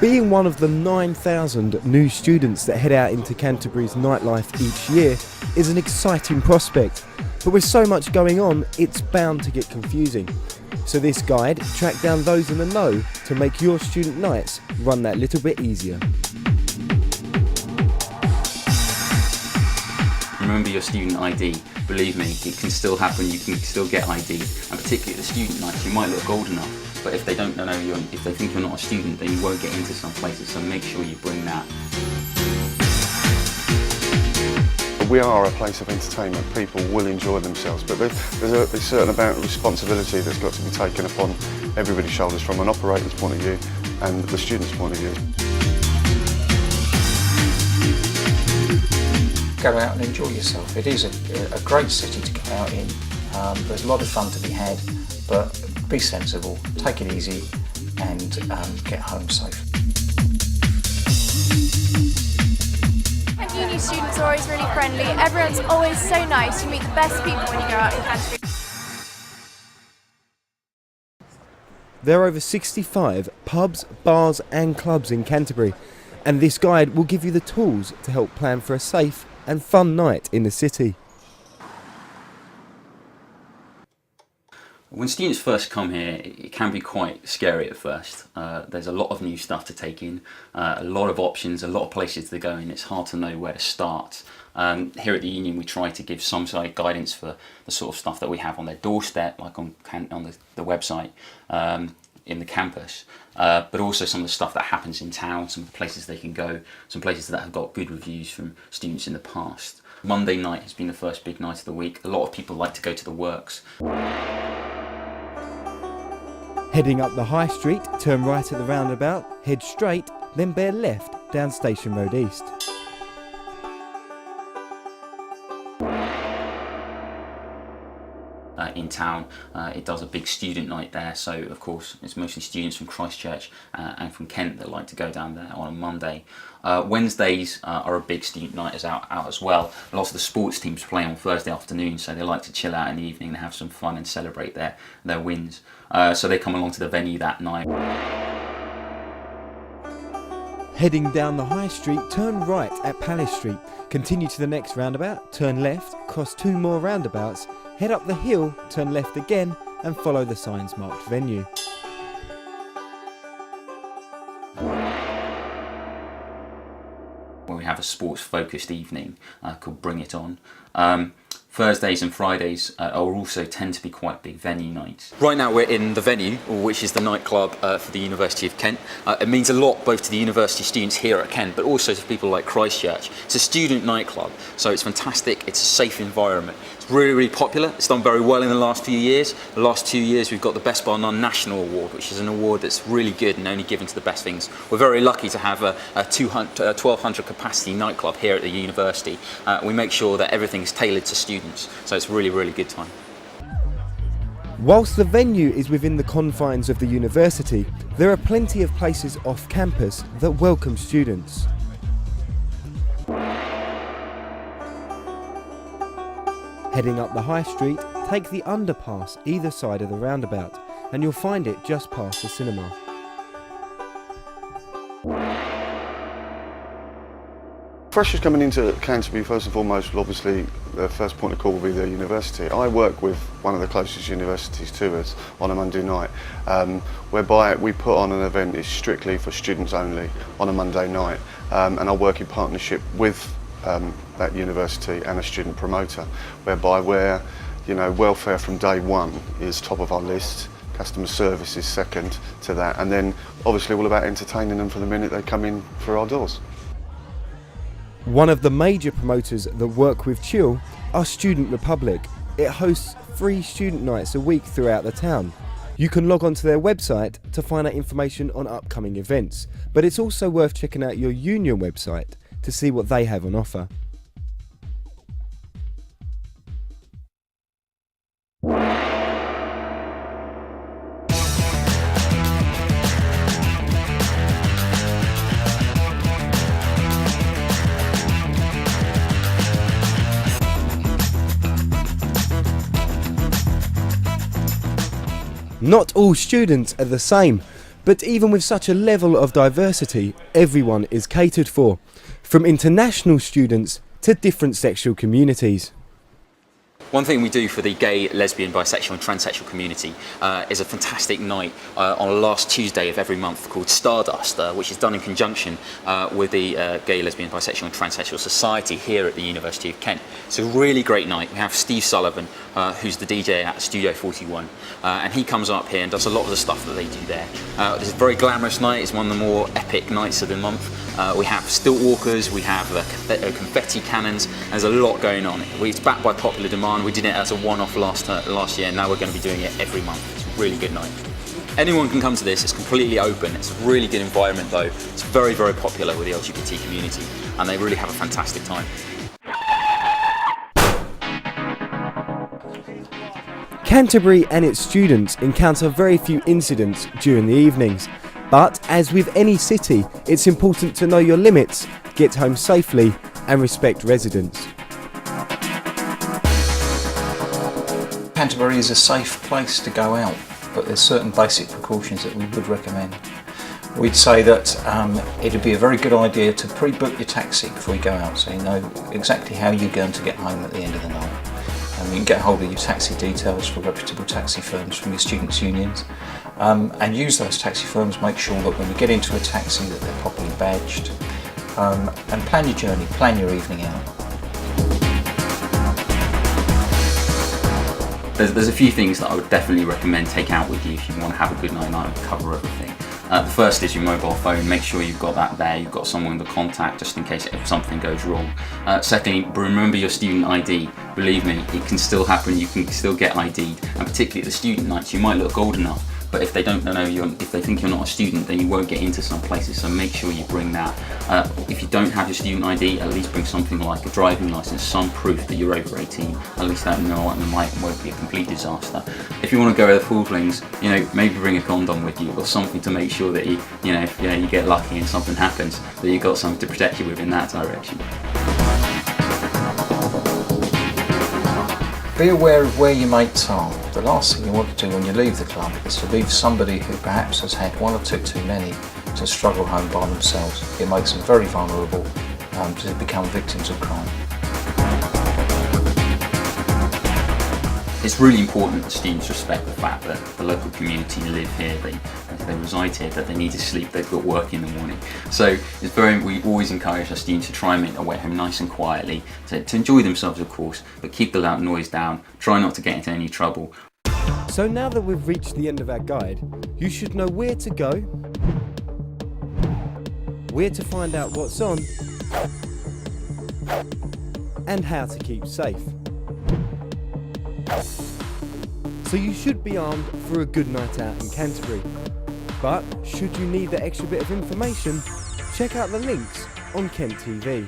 Being one of the 9,000 new students that head out into Canterbury's nightlife each year is an exciting prospect, but with so much going on, it's bound to get confusing. So this guide tracked down those in the know to make your student nights run that little bit easier. Remember your student ID. Believe me, it can still happen, you can still get ID, and particularly at the student nights, you might look old enough, but if they don't know if they think you're not a student, then you won't get into some places, so make sure you bring that. We are a place of entertainment, people will enjoy themselves, but there's a certain amount of responsibility that's got to be taken upon everybody's shoulders from an operator's point of view and the student's point of view. Go out and enjoy yourself. It is a great city to go out in. There's a lot of fun to be had, but be sensible, take it easy and get home safe. And uni students are always really friendly. Everyone's always so nice. You meet the best people when you go out in Canterbury. There are over 65 pubs, bars and clubs in Canterbury, and this guide will give you the tools to help plan for a safe and fun night in the city. When students first come here, it can be quite scary at first. There's a lot of new stuff to take in, a lot of options, a lot of places to go in. It's hard to know where to start. Here at the Union we try to give some sort of guidance for the sort of stuff that we have on their doorstep, like on the website, in the campus, but also some of the stuff that happens in town, some of the places they can go, some places that have got good reviews from students in the past. Monday night has been the first big night of the week. A lot of people like to go to the works. Heading up the High Street, turn right at the roundabout, head straight, then bear left down Station Road East. In town, it does a big student night there, so of course it's mostly students from Christchurch and from Kent that like to go down there on a Monday. Wednesdays are a big student night out as well. Lots of the sports teams play on Thursday afternoon, so they like to chill out in the evening and have some fun and celebrate their wins. So they come along to the venue that night. Heading down the High Street, turn right at Palace Street, continue to the next roundabout, turn left, cross 2 more roundabouts, head up the hill, turn left again and follow the signs marked venue. When we have a sports focused evening called Bring It On. Thursdays and Fridays also tend to be quite big venue nights. Right now we're in the venue, which is the nightclub for the University of Kent. It means a lot both to the university students here at Kent, but also to people like Christchurch. It's a student nightclub, so it's fantastic, it's a safe environment. It's really, really popular, it's done very well in the last few years. The last 2 years we've got the Best Bar None National Award, which is an award that's really good and only given to the best things. We're very lucky to have a 1,200 capacity nightclub here at the university. We make sure that everything's tailored to students, so it's really, really good time. Whilst the venue is within the confines of the university, there are plenty of places off campus that welcome students. Heading up the High Street, take the underpass either side of the roundabout and you'll find it just past the cinema. Freshers coming into Canterbury, first and foremost, obviously the first point of call will be the university. I work with one of the closest universities to us on a Monday night, whereby we put on an event that's strictly for students only on a Monday night, and I work in partnership with that university and a student promoter, whereby welfare from day one is top of our list, customer service is second to that, and then obviously all about entertaining them from the minute they come in through our doors. One of the major promoters that work with Chill are Student Republic. It hosts free student nights a week throughout the town. You can log on to their website to find out information on upcoming events, but it's also worth checking out your union website to see what they have on offer. Not all students are the same, but even with such a level of diversity, everyone is catered for, from international students to different sexual communities. One thing we do for the gay, lesbian, bisexual and transsexual community is a fantastic night on the last Tuesday of every month called Stardust, which is done in conjunction with the Gay, Lesbian, Bisexual and Transsexual Society here at the University of Kent. It's a really great night. We have Steve Sullivan, who's the DJ at Studio 41, and he comes up here and does a lot of the stuff that they do there. It's a very glamorous night. It's one of the more epic nights of the month. We have stilt walkers, we have confetti cannons. There's a lot going on. It's backed by popular demand. We did it as a one-off last year, and now we're going to be doing it every month. It's a really good night. Anyone can come to this. It's completely open. It's a really good environment though. It's very, very popular with the LGBT community, and they really have a fantastic time. Canterbury and its students encounter very few incidents during the evenings. But as with any city, it's important to know your limits, get home safely and respect residents. Canterbury is a safe place to go out, but there's certain basic precautions that we would recommend. We'd say that it'd be a very good idea to pre-book your taxi before you go out, so you know exactly how you're going to get home at the end of the night. And you can get hold of your taxi details for reputable taxi firms from your students' unions, and use those taxi firms. Make sure that when you get into a taxi that they're properly badged, and plan your journey, plan your evening out. There's a few things that I would definitely recommend take out with you if you want to have a good night and cover everything. The first is your mobile phone. Make sure you've got that there, you've got someone to contact just in case if something goes wrong. Secondly, remember your student ID. Believe me, it can still happen, you can still get ID'd, and particularly at the student nights, you might look old enough, but if they don't know if they think you're not a student, then you won't get into some places, so make sure you bring that. If you don't have your student ID, at least bring something like a driving license, some proof that you're over 18, at least that won't be a complete disaster. If you want to go with the full flings, maybe bring a condom with you or something to make sure that you get lucky and something happens, that you've got something to protect you with in that direction. Be aware of where your mates are. The last thing you want to do when you leave the club is to leave somebody who perhaps has had one or two too many to struggle home by themselves. It makes them very vulnerable to become victims of crime. It's really important that students respect the fact that the local community live here, they reside here, that they need to sleep, they've got work in the morning. So we always encourage our students to try and make their way home nice and quietly, to enjoy themselves of course, but keep the loud noise down, try not to get into any trouble. So now that we've reached the end of our guide, you should know where to go, where to find out what's on, and how to keep safe. So you should be armed for a good night out in Canterbury. But should you need that extra bit of information, check out the links on Kent TV.